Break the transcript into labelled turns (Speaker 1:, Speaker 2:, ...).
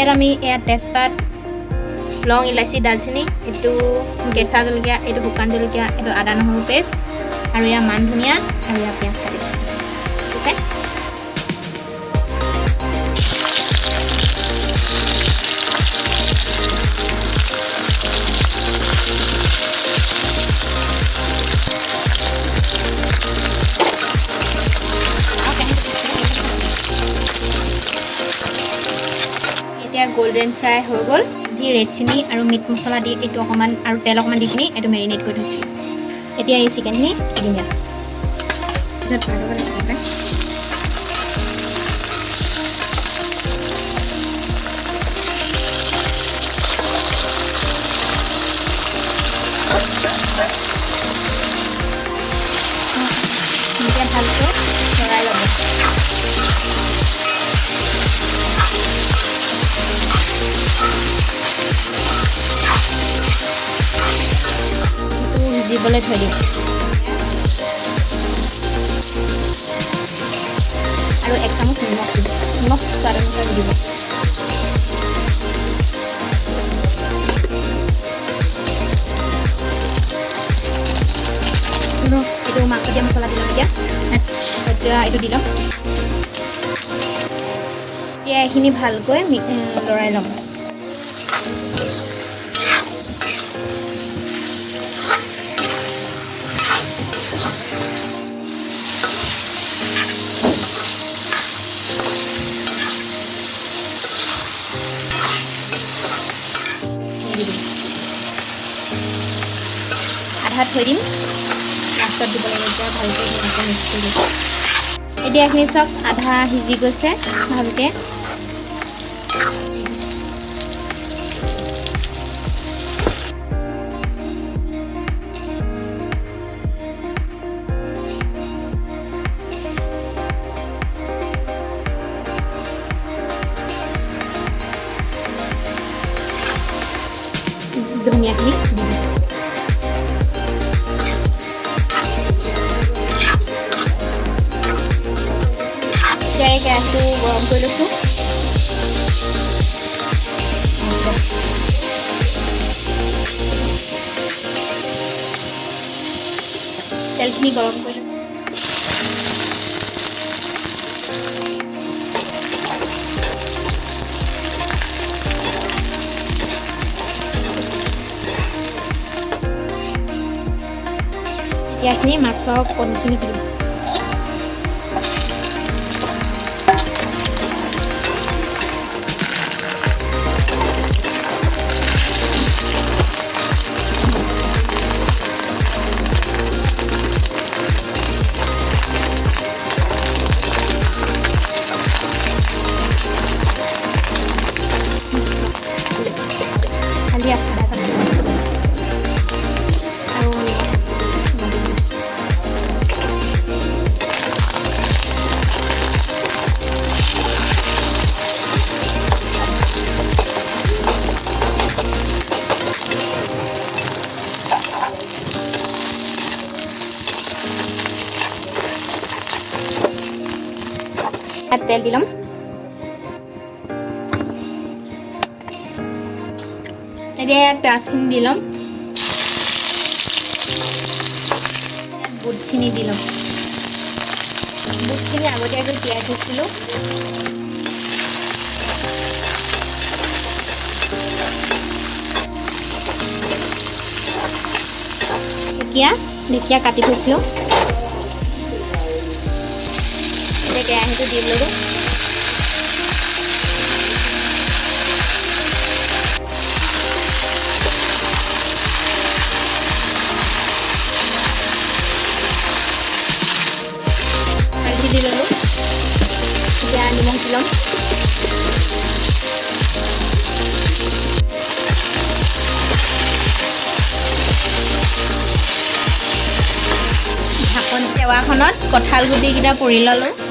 Speaker 1: ইয়াত আমি তেজপাত লং ইলাচি দালচিনি এইটো কেঁচা জলকীয়া এইটো শুকান জলকীয়া এইটো আদা নহৰু পেষ্ট আৰু ইয়াৰ মান ধনিয়া আৰু ইয়াৰ পিঁয়াজ কাটি দিছোঁ ঠিক আছে গোল্ডেন ফ্ৰাই হৈ গ'ল দি ৰেড চিনি আৰু মিট মছলা দি এইটো অকণমান আৰু তেল অকণমান দি কিনি এইটো মেৰিনেট কৰি থৈছোঁ এতিয়া এই চিকেনখিনি দিম ইয়াত ভালকৈ লৰাই ল'ব দিবলৈ থৈ দিম আৰু 1 চামুচ নিমখ দিব নিমখ স্বাদ অনুসাৰে দিব এইটো মাংস দিয়া মছলা দিলোঁ এতিয়া এইটো দি ল'ম এতিয়া এইখিনি ভালকৈ লৰাই ল'ম আধা থৈ দিম লাষ্টত দিব লাগিব এতিয়া ভালকৈ ধুনীয়াকৈ মিক্স কৰি দিম এতিয়া এইখিনি চব আধা সিজি গৈছে ভালকৈ ধনিয়াখিনি দিম কেৰাহীটো গৰম কৰি লৈছোঁ তেলখিনি গৰম কৰি লৈছোঁ ইয়াখিনি মাছৰ কণীখিনি দিম তেল দি ল'ম এতিয়া পিঁয়াজখিনি দি ল'ম বুটখিনি দি ল'ম বুটখিনি আগতীয়াকৈ তিয়াই থৈছিলোঁ ঢেকীয়া কাটি থৈছিলোঁ কেৰাহীটো দি ল'লোঁ হালধি দি ল'লোঁ এতিয়া নিমখ দি ল'ম ঢাকন টেৱাখনত কঁঠাল গুটিকেইটা পুৰি ল'লোঁ